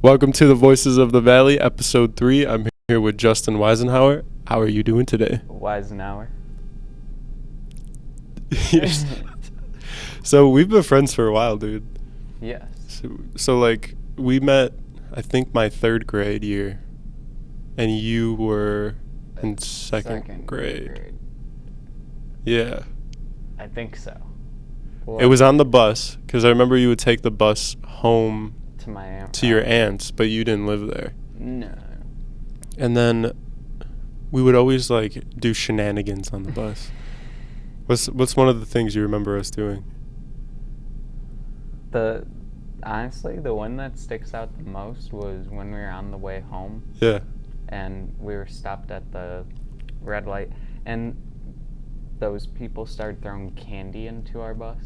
Welcome to the Voices of the Valley, episode 3. I'm here with Justin Weisenauer. How are you doing today? Weisenauer. So we've been friends for a while, dude. Yes. So like, we met, I think, my third grade year, and you were in second grade. Yeah. I think so. It was on the bus, because I remember you would take the bus home to my aunt. to your aunt's, but you didn't live there. No. And then we would always like do shenanigans on the bus. What's one of the things you remember us doing? Honestly, the one that sticks out the most was when we were on the way home. Yeah. And we were stopped at the red light, and those people started throwing candy into our bus.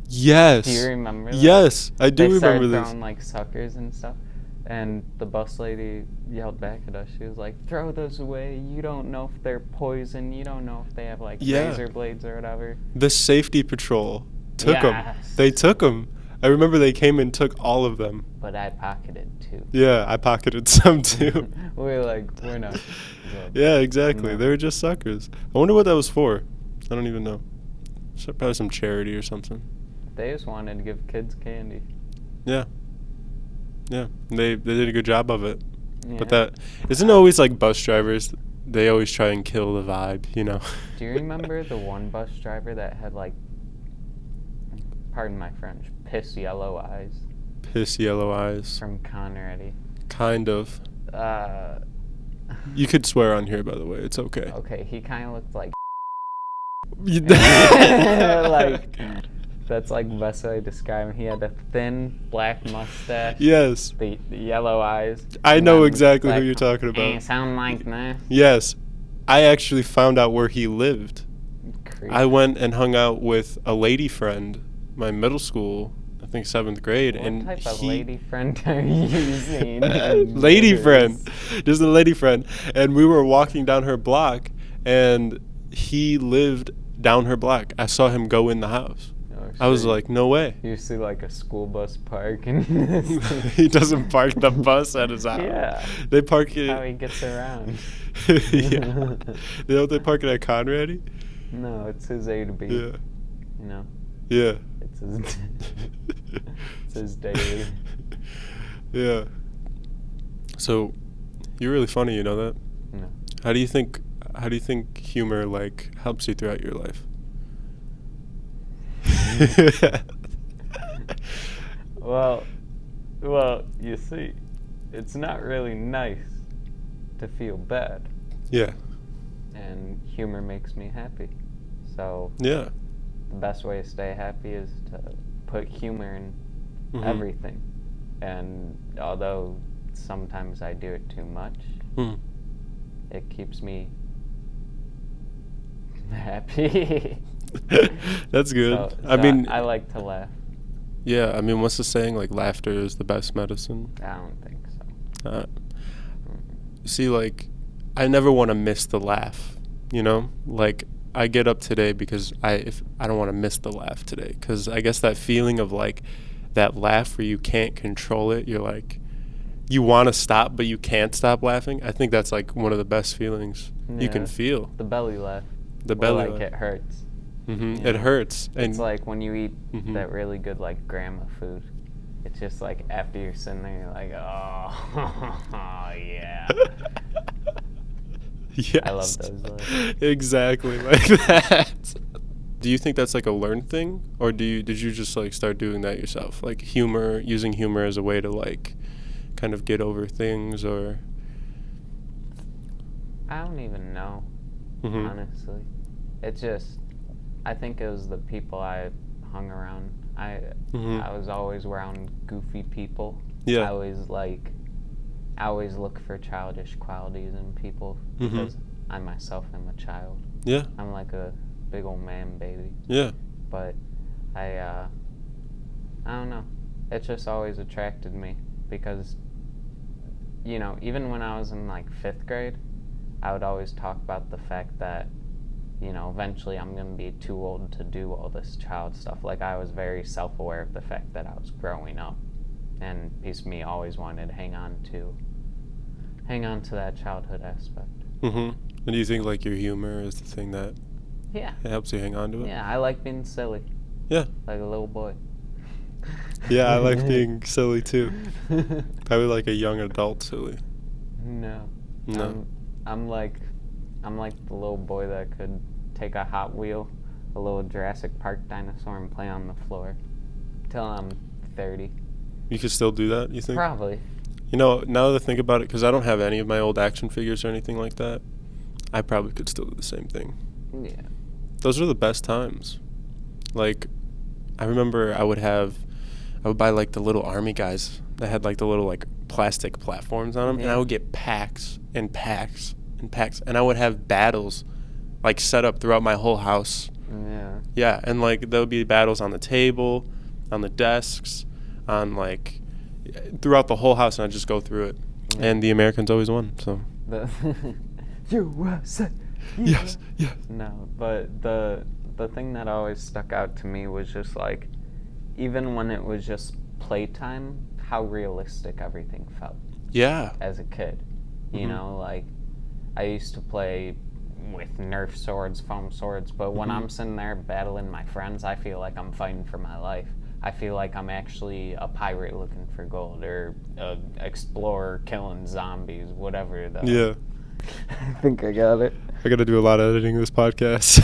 Yes. Do you remember that? Yes, I do remember this. They started throwing like suckers and stuff, and the bus lady yelled back at us. She was like, "Throw those away. You don't know if they're poison. You don't know if they have like razor blades or whatever." The safety patrol took them. Yes. They took them. I remember they came and took all of them. But I pocketed too. Yeah, I pocketed some too. We're not. Yeah, exactly. No. They were just suckers. I wonder what that was for. I don't even know. Probably some charity or something. They just wanted to give kids candy. Yeah. Yeah, they did a good job of it. Yeah. But that isn't always like bus drivers. They always try and kill the vibe, you know. Do you remember the one bus driver that had like, pardon my French, piss yellow eyes? Piss yellow eyes. From Conrady. Kind of. You could swear on here, by the way. It's okay. Okay, he kind of looked like. Like. Like, that's like the best way to describe him. He had a thin black mustache. Yes. The yellow eyes. I know exactly like, who you're talking about. Hey, sound like that. Yes. I actually found out where he lived. Creep. I went and hung out with a lady friend, my middle school, I think 7th grade. What and type of lady friend are you using? Lady friend. Just a lady friend. And we were walking down her block, and he lived down her block. I saw him go in the house. I was like, no way. You see like a school bus park and he doesn't park the bus at his house. Yeah. They park it. How he gets around. Yeah. They park it at Conrady? No, it's his A to B. Yeah. You know? Yeah. It's his daily. Yeah. So, you're really funny, you know that? No. How do you think humor like helps you throughout your life? Well, you see, it's not really nice to feel bad. Yeah. And humor makes me happy. So Yeah. the best way to stay happy is to put humor in everything. And although sometimes I do it too much, it keeps me happy. That's good. So I mean, I like to laugh. yeah, I mean, what's the saying? Like, laughter is the best medicine. I don't think so. See, like, I never want to miss the laugh, you know? Like, I get up today because I don't want to miss the laugh today, because I guess that feeling of, like, that laugh where you can't control it, you're like, you want to stop, but you can't stop laughing. I think that's, like, one of the best feelings you can feel. The belly laugh. The belly laugh. It hurts. It hurts. And it's like when you eat that really good, like, grandma food. It's just like after you're sitting there, you're like, oh, yeah. Yes. I love those laughs. Exactly like that. Do you think that's like a learned thing, or did you just like start doing that yourself? Like using humor as a way to like kind of get over things, or? I don't even know, honestly. It's just, I think it was the people I hung around. I was always around goofy people. Yeah. I always look for childish qualities in people because I myself am a child. Yeah. I'm like a big old man baby. Yeah. But I don't know. It just always attracted me because, you know, even when I was in like 5th grade, I would always talk about the fact that, you know, eventually I'm going to be too old to do all this child stuff. Like, I was very self-aware of the fact that I was growing up. and piece of me always wanted to hang on to that childhood aspect. And do you think like your humor is the thing that Yeah. helps you hang on to it? Yeah, I like being silly. Yeah. Like a little boy. Yeah, I like being silly too. Probably like a young adult silly. No. No. I'm like the little boy that could take a Hot Wheel, a little Jurassic Park dinosaur, and play on the floor till I'm 30. You could still do that, you think? Probably. You know, now that I think about it, because I don't have any of my old action figures or anything like that, I probably could still do the same thing. Yeah. Those are the best times. Like, I remember I would buy like the little army guys that had like the little like plastic platforms on them, and I would get packs and packs and packs, and I would have battles like set up throughout my whole house. Yeah. Yeah, and like there would be battles on the table, on the desks, on like throughout the whole house, and I'd just go through it. Yeah. And the Americans always won, so. USA. Yes, yes. No, but the thing that always stuck out to me was just like, even when it was just playtime, how realistic everything felt. Yeah. As a kid, you know, like I used to play with Nerf swords, foam swords, but when I'm sitting there battling my friends, I feel like I'm fighting for my life. I feel like I'm actually a pirate looking for gold, or a explorer killing zombies, whatever. Yeah. I think I got it. I got to do a lot of editing this podcast.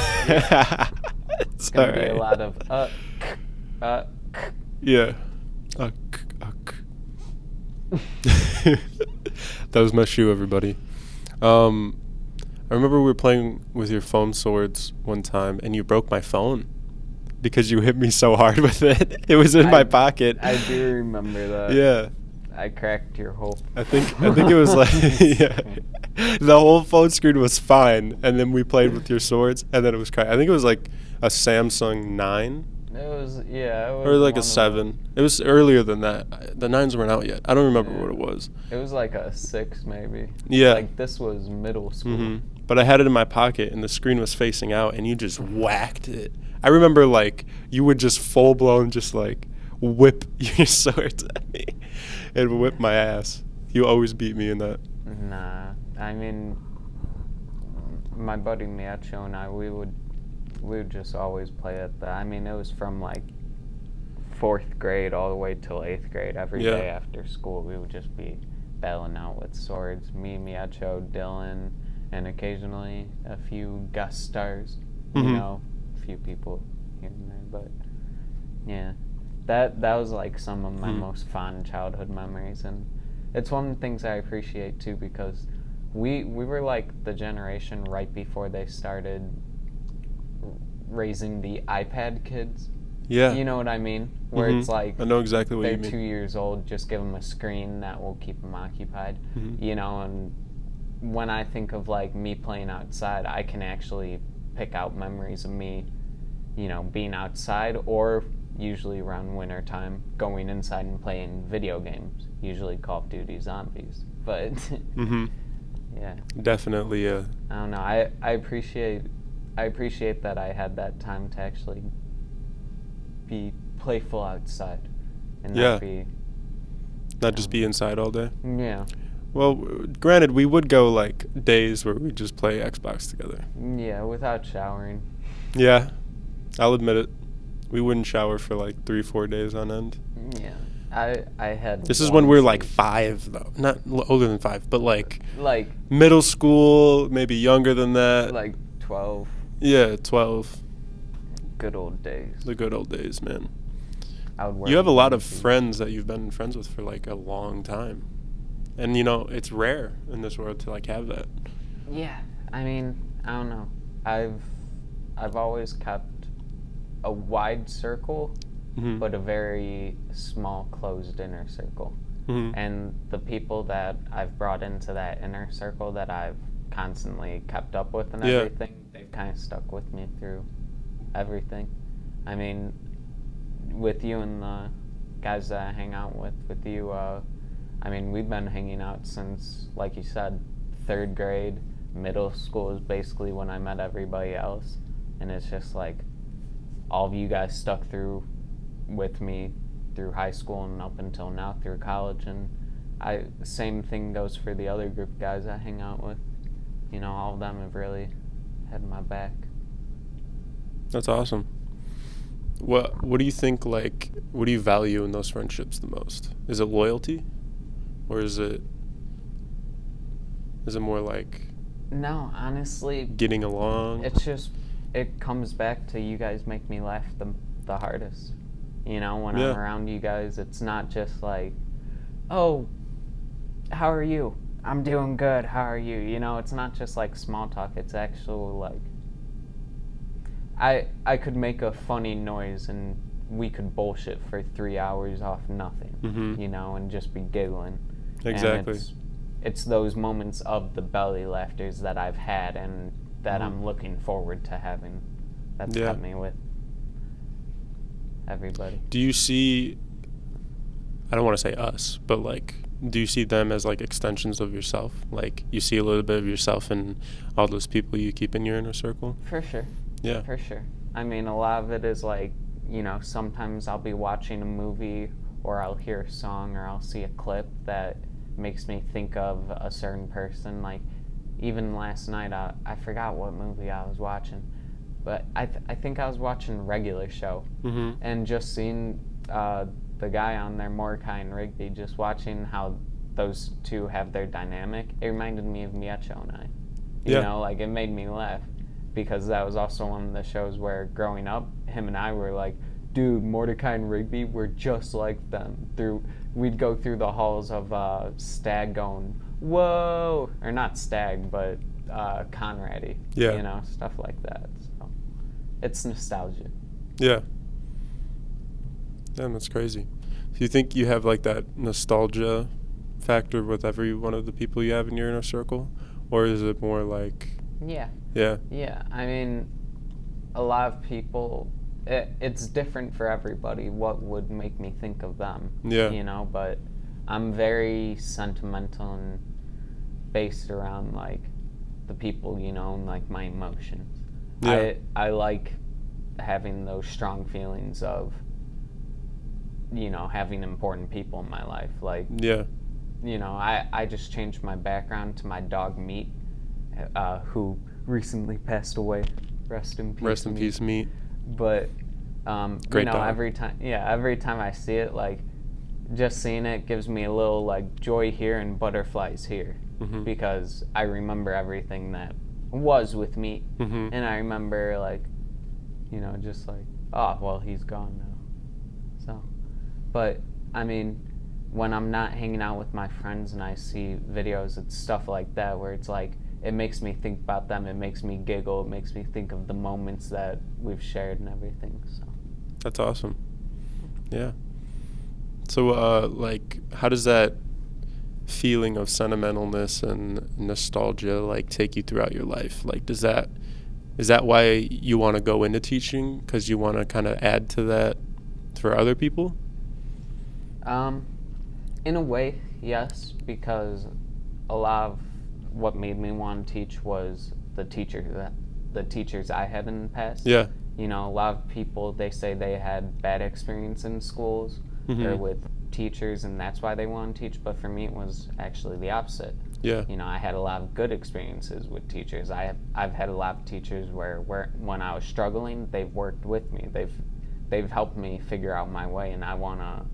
It's gonna be a lot of Yeah. That was my shoe, everybody. I remember we were playing with your foam swords one time, and you broke my phone because you hit me so hard with it. It was in my pocket. I do remember that. Yeah. I cracked your whole. I think it was like yeah. The whole phone screen was fine, and then we played with your swords, and then it was cracked. I think it was like a Samsung 9. It was Or like a 7. It was earlier than that. The 9s weren't out yet. I don't remember what it was. It was like a 6 maybe. Yeah. Like this was middle school. But I had it in my pocket, and the screen was facing out, and you just whacked it. I remember like you would just full blown just like whip your swords at me and whip my ass. You always beat me in that. Nah, I mean, my buddy Miacho and I, we would just always play at that. I mean, it was from like 4th grade all the way till 8th grade. Every day after school, we would just be battling out with swords. Me, Miacho, Dylan, and occasionally a few guest stars. You know, a few people here and there. But yeah, that was like some of my most fond childhood memories, and it's one of the things I appreciate too, because we were like the generation right before they started raising the iPad kids. Yeah. You know what I mean? Where it's like, I know exactly what you mean. They're 2 years old, just give them a screen that will keep them occupied. You know, and when I think of like me playing outside, I can actually pick out memories of me, you know, being outside, or usually around winter time, going inside and playing video games, usually Call of Duty Zombies. But yeah. Definitely, yeah. I don't know. I appreciate that I had that time to actually be playful outside and not just be inside all day. Yeah. Well, granted, we would go like days where we just play Xbox together. Yeah, without showering. Yeah, I'll admit it. We wouldn't shower for like 3-4 days on end. Yeah. I had. This is when we were like 5, though. Not older than 5, but like like middle school, maybe younger than that. Like 12. Yeah, 12. Good old days. The good old days, man. You have a lot of friends that you've been friends with for like a long time. And you know, it's rare in this world to like have that. Yeah. I mean, I don't know. I've always kept a wide circle, but a very small closed inner circle. And the people that I've brought into that inner circle that I've constantly kept up with and everything, they've kind of stuck with me through everything. I mean, with you and the guys that I hang out with you, I mean, we've been hanging out since, like you said, 3rd grade. Middle school is basically when I met everybody else. And it's just like, all of you guys stuck through with me through high school and up until now through college. And same thing goes for the other group of guys I hang out with. All of them have really had my back. That's awesome. What do you think, like, what do you value in those friendships the most? Is it loyalty? Or is it more like No, honestly, getting along? it's just, it comes back to you guys make me laugh the hardest. When I'm around you guys, it's not just like, oh, how are you? I'm doing good. How are you? It's not just like small talk. It's actually like, I could make a funny noise and we could bullshit for 3 hours off nothing, and just be giggling. Exactly. And it's those moments of the belly laughters that I've had and that I'm looking forward to having. That's kept me with everybody. Do you see, I don't want to say us, but like, do you see them as like extensions of yourself? Like, you see a little bit of yourself in all those people you keep in your inner circle? For sure. Yeah. For sure. I mean, a lot of it is like, sometimes I'll be watching a movie or I'll hear a song or I'll see a clip that makes me think of a certain person. Like, even last night, I forgot what movie I was watching, but I think I was watching Regular Show, and just seeing the guy on there, Mordecai and Rigby, just watching how those two have their dynamic, it reminded me of Miacho and I. Like, it made me laugh, because that was also one of the shows where, growing up, him and I were like, dude, Mordecai and Rigby were just like them. We'd go through the halls of Stag going, whoa, or not Stag, but Conrady, stuff like that. So it's nostalgia. Yeah. Damn, that's crazy. So you think you have like that nostalgia factor with every one of the people you have in your inner circle? Or is it more like... Yeah. Yeah. Yeah. I mean, a lot of people, it's different for everybody what would make me think of them. Yeah. But I'm very sentimental and based around like the people, and like my emotions. Yeah. I like having those strong feelings of, having important people in my life. Like, yeah. I just changed my background to my dog Meat, who recently passed away. Rest in peace. Rest in peace, Meat. But great dog. every time I see it, like, just seeing it gives me a little like joy here and butterflies here, because I remember everything that was with Meat, and I remember like, just like, oh well, he's gone now. So, but I mean, when I'm not hanging out with my friends and I see videos, it's stuff like that where it's like, it makes me think about them, it makes me giggle, it makes me think of the moments that we've shared and everything. So that's awesome. Yeah. So like, how does that feeling of sentimentalness and nostalgia like take you throughout your life? Like, is that why you want to go into teaching, because you want to kind of add to that for other people? In a way, yes, because a lot of what made me want to teach was the teachers I had in the past. Yeah. A lot of people, they say they had bad experience in schools or with teachers, and that's why they want to teach. But for me, it was actually the opposite. Yeah. I had a lot of good experiences with teachers. I've had a lot of teachers where when I was struggling, they've worked with me. They've helped me figure out my way, and I wanna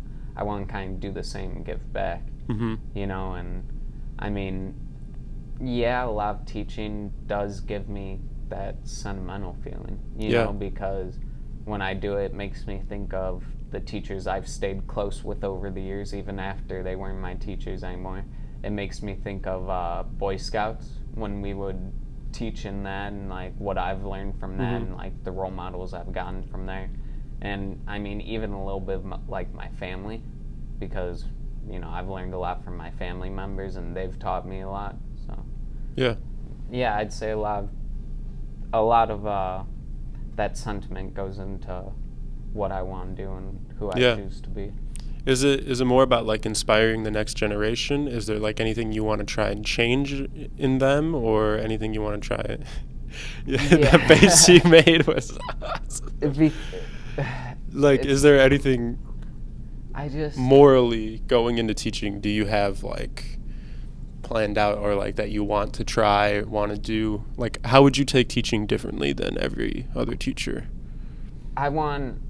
kind of do the same and give back. And I mean, yeah, a lot of teaching does give me that sentimental feeling, you know, because when I do it, it makes me think of the teachers I've stayed close with over the years, even after they weren't my teachers anymore. It makes me think of Boy Scouts, when we would teach in that, and like what I've learned from that, and like the role models I've gotten from there. And I mean, even a little bit of like my family, because I've learned a lot from my family members, and they've taught me a lot. So yeah, I'd say a lot of that sentiment goes into what I want to do and who I choose to be. Is it more about like inspiring the next generation? Is there like anything you want to try and change in them, or anything you want to try? That face you made was awesome. Like, is there anything? I just morally going into teaching, do you have like planned out, or like that you want to try, want to do? Like, how would you take teaching differently than every other teacher? I want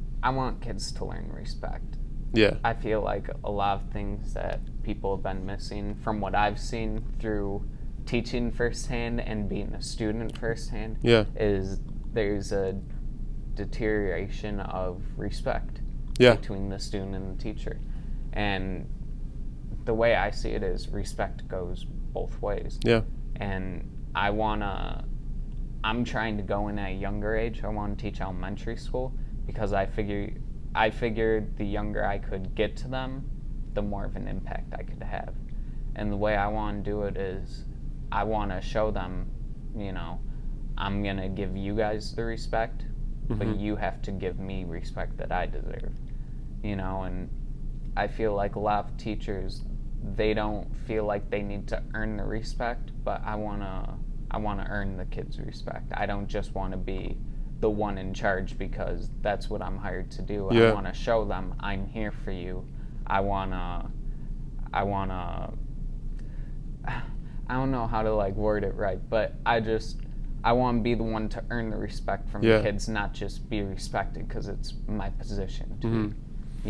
kids to learn respect. Yeah. I feel like a lot of things that people have been missing from what I've seen through teaching firsthand and being a student firsthand Yeah. is there's a deterioration of respect Yeah. between the student and the teacher. And the way I see it is respect goes both ways. Yeah. And I'm trying to go in at a younger age. I want to teach elementary school because I figured the younger I could get to them, the more of an impact I could have. And the way I want to do it is I want to show them, I'm going to give you guys the respect, but you have to give me respect that I deserve. And I feel like a lot of teachers, they don't feel like they need to earn the respect, but I want to earn the kids' respect. I don't just want to be the one in charge because that's what I'm hired to do. Yeah. I want to show them I'm here for you. I don't know how to like word it right, but I want to be the one to earn the respect from the kids, not just be respected because it's my position to,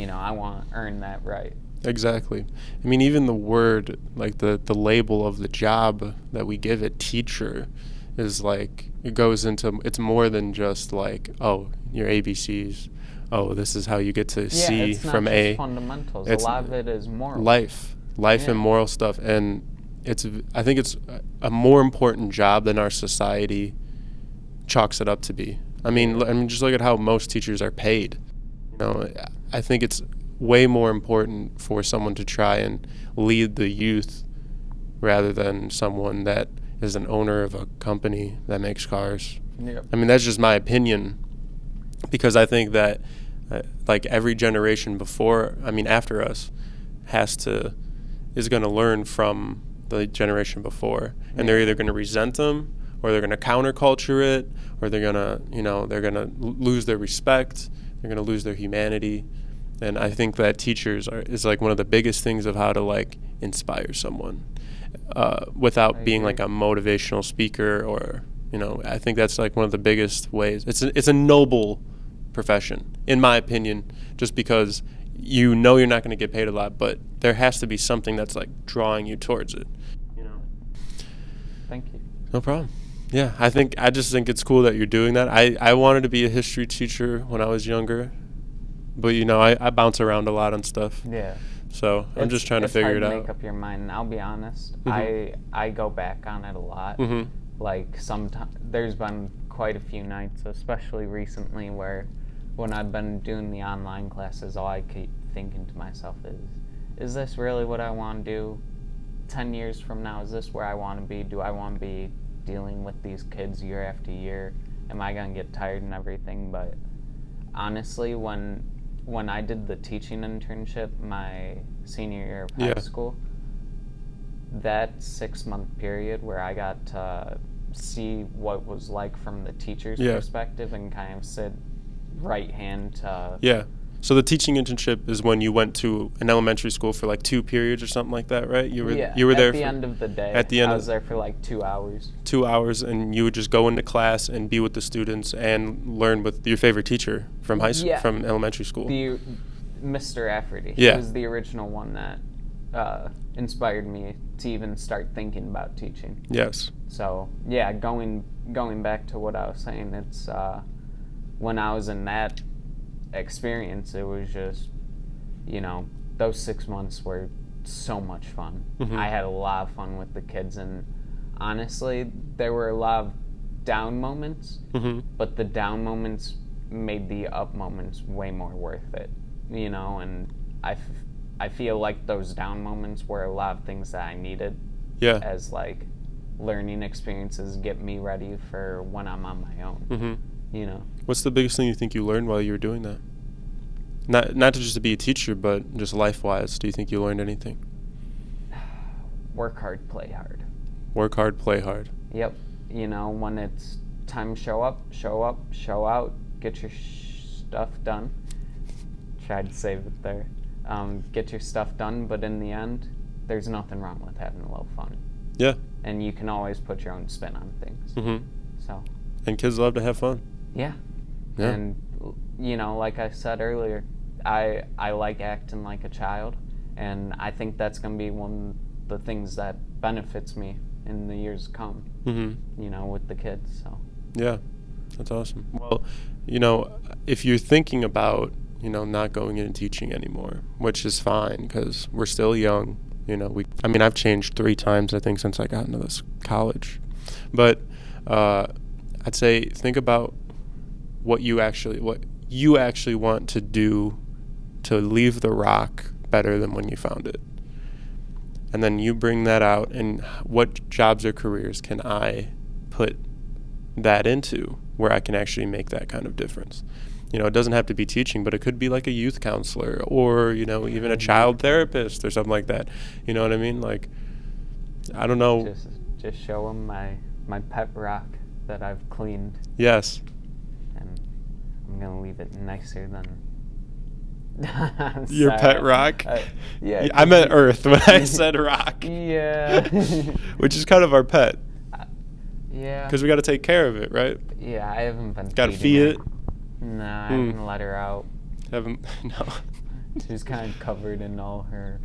I want to earn that right. Exactly. I mean, even the word, like the label of the job that we give it, teacher, is like, it goes into, it's more than just like, oh, your ABCs. Oh, this is how you get to C from A. It's not just fundamentals. A lot of it is moral. Life and moral stuff. And I think it's a more important job than our society chalks it up to be. I mean, just look at how most teachers are paid. I think it's way more important for someone to try and lead the youth rather than someone that is an owner of a company that makes cars. Yep. I mean, that's just my opinion, because I think that like every generation after us is going to learn from the generation before, and they're either going to resent them, or they're going to counterculture it, or they're going to lose their respect, they're going to lose their humanity. And I think that teachers is like one of the biggest things of how to like inspire someone without being like a motivational speaker, or I think that's like one of the biggest ways. It's a noble profession, in my opinion, just because you're not going to get paid a lot, but there has to be something that's like drawing you towards it. Thank you. No problem. Yeah, I just think it's cool that you're doing that. I wanted to be a history teacher when I was younger, but I bounce around a lot on stuff. Yeah. So I'm just trying to figure it out. It's hard to make up your mind. And I'll be honest, I go back on it a lot. Like sometimes there's been quite a few nights, especially recently, where when I've been doing the online classes, all I keep thinking to myself is this really what I want to do 10 years from now? Is this where I want to be? Do I want to be dealing with these kids year after year? Am I going to get tired and everything? But honestly, when I did the teaching internship my senior year of high school, that 6-month period where I got to see what was like from the teacher's perspective and kind of sit right hand to... So the teaching internship is when you went to an elementary school for like 2 periods or something like that, right? You were there at the end of the day. I was there for like 2 hours. 2 hours, and you would just go into class and be with the students and learn with your favorite teacher from from elementary school. Mr. Rafferty. He was the original one that inspired me to even start thinking about teaching. Yes. So going back to what I was saying, it's when I was in that experience, it was just, those 6 months were so much fun. I had a lot of fun with the kids, and honestly, there were a lot of down moments, but the down moments made the up moments way more worth it, and I feel like those down moments were a lot of things that I needed as like learning experiences, get me ready for when I'm on my own. What's the biggest thing you think you learned while you were doing that? Not to just to be a teacher, but just life-wise. Do you think you learned anything? Work hard, play hard. Work hard, play hard. Yep. When it's time to show up, show out, get your stuff done. Tried to save it there. get your stuff done, but in the end, there's nothing wrong with having a little fun. Yeah. And you can always put your own spin on things. Mm-hmm. So. And kids love to have fun. Yeah. Yeah. And, like I said earlier, I like acting like a child, and I think that's going to be one of the things that benefits me in the years to come, with the kids. So. Yeah, that's awesome. Well, if you're thinking about, not going into teaching anymore, which is fine because we're still young, I've changed 3 times, I think, since I got into this college. But I'd say think about what you actually want to do to leave the rock better than when you found it. And then you bring that out, and what jobs or careers can I put that into where I can actually make that kind of difference? It doesn't have to be teaching, but it could be like a youth counselor or, even a child therapist or something like that. You know what I mean? Like, I don't know. Just show them my pet rock that I've cleaned. Yes. And I'm going to leave it nicer than... Your pet rock? Yeah. I meant earth when I said rock. Yeah. Which is kind of our pet. Yeah. Because we got to take care of it, right? Yeah, I haven't been Got to feed it. No, I haven't let her out. No. She's kind of covered in all her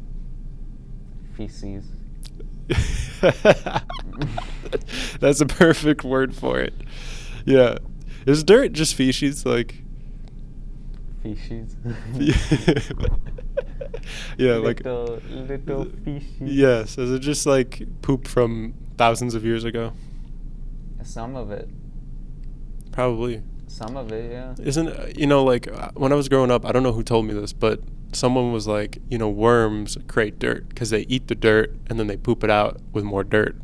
feces. That's a perfect word for it. Yeah. Is dirt just feces? Like... Feces. Yeah, little feces. Yes. Is it just like poop from thousands of years ago? Some of it. Probably. Some of it, yeah. Isn't, when I was growing up, I don't know who told me this, but someone was like, worms create dirt because they eat the dirt and then they poop it out with more dirt.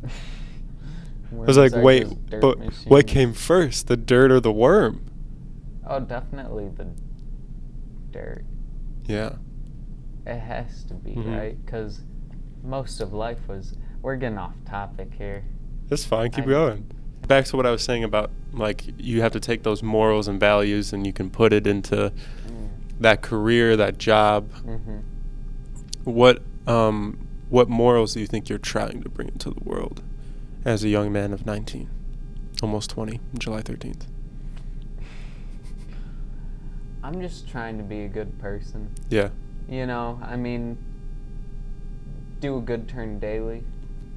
I was like, wait, but what came first, the dirt or the worm? Oh, definitely the dirt. Yeah. It has to be, right? Because most of life was... We're getting off topic here. That's fine. Keep going. Back to what I was saying about, like, you have to take those morals and values and you can put it into that career, that job. What morals do you think you're trying to bring into the world as a young man of 19, almost 20, July 13th? I'm just trying to be a good person. Yeah. Do a good turn daily.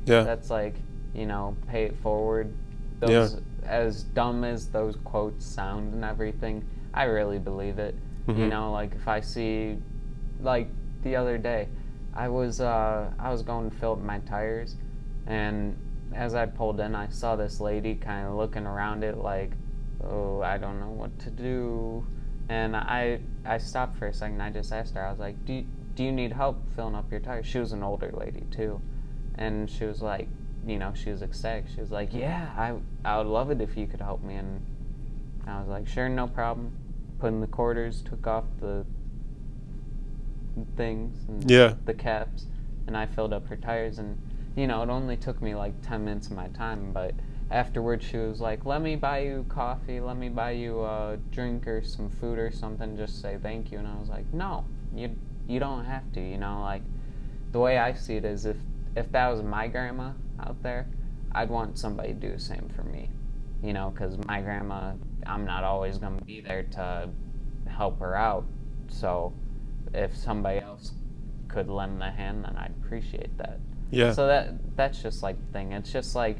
Yeah. That's like, pay it forward. Those, as dumb as those quotes sound and everything, I really believe it. Like if I see, like the other day, I was going to fill up my tires, and as I pulled in, I saw this lady kind of looking around it like, oh, I don't know what to do. And I stopped for a second. I just asked her, I was like, do you need help filling up your tires? She was an older lady too, and she was like, she was ecstatic. She was like, yeah, I would love it if you could help me. And I was like, sure, no problem. Put in the quarters, took off the things and the caps, and I filled up her tires. And it only took me like 10 minutes of my time, but afterwards she was like, let me buy you coffee, let me buy you a drink or some food or something, just say thank you. And I was like, no, you don't have to. Like the way I see it is, if that was my grandma out there, I'd want somebody to do the same for me, because my grandma, I'm not always going to be there to help her out. So if somebody else could lend a hand, then I'd appreciate that. Yeah. So that's just like the thing. It's just like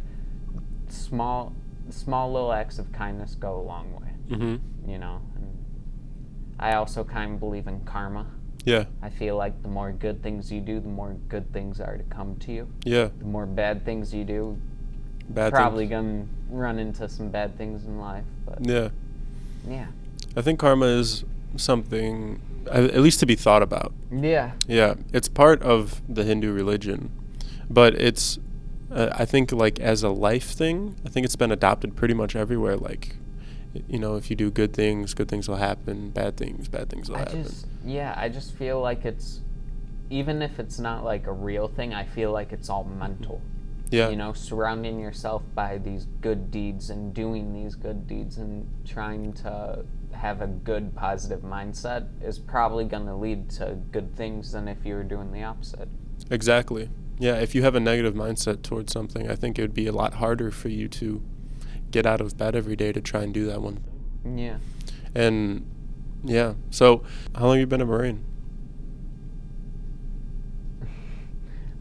small little acts of kindness go a long way. And I also kind of believe in karma. Yeah. I feel like the more good things you do, the more good things are to come to you. Yeah. The more bad things you do, probably gonna run into some bad things in life. But yeah. Yeah. I think karma is something, at least to be thought about. Yeah. Yeah. It's part of the Hindu religion, but it's, I think, like, as a life thing, I think it's been adopted pretty much everywhere. Like, if you do good things will happen. Bad things will happen. I just feel like it's, even if it's not like a real thing, I feel like it's all mental. Yeah. Surrounding yourself by these good deeds and doing these good deeds and trying to have a good positive mindset is probably going to lead to good things than if you were doing the opposite. Exactly. Yeah, if you have a negative mindset towards something, I think it would be a lot harder for you to get out of bed every day to try and do that one thing. Yeah. And yeah, so how long have you been a Marine?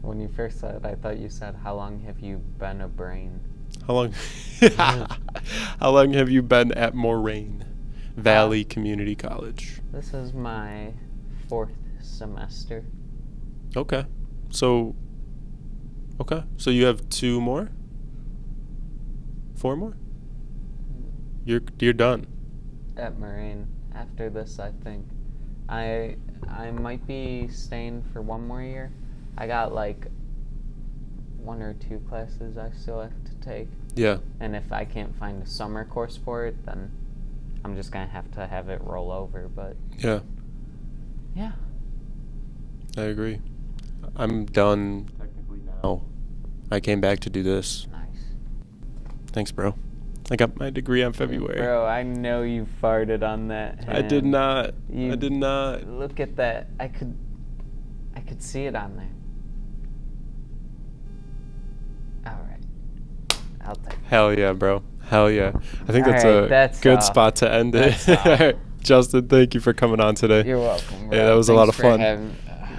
When you first said it, I thought you said, how long have you been a brain? How long how long have you been at Moraine Valley Community College? This is my 4th semester. Okay. So you have 2 more? 4 more? You're done. At Marine. After this, I think. I might be staying for 1 more year. I got like 1 or 2 classes I still have to take. Yeah. And if I can't find a summer course for it, then I'm just going to have it roll over. But Yeah. yeah. I agree. I'm done technically now. I came back to do this. Nice. Thanks, bro. I got my degree in February. Bro, I know you farted on that hand. I did not. You- I did not. Look at that. I could see it on there. All right. I'll take it. Hell yeah, bro. Hell yeah. I think All that's right, a that's good all. spot to end it. That's all. Justin, thank you for coming on today. You're welcome, bro. Yeah, that was a lot of Thanks for fun. having-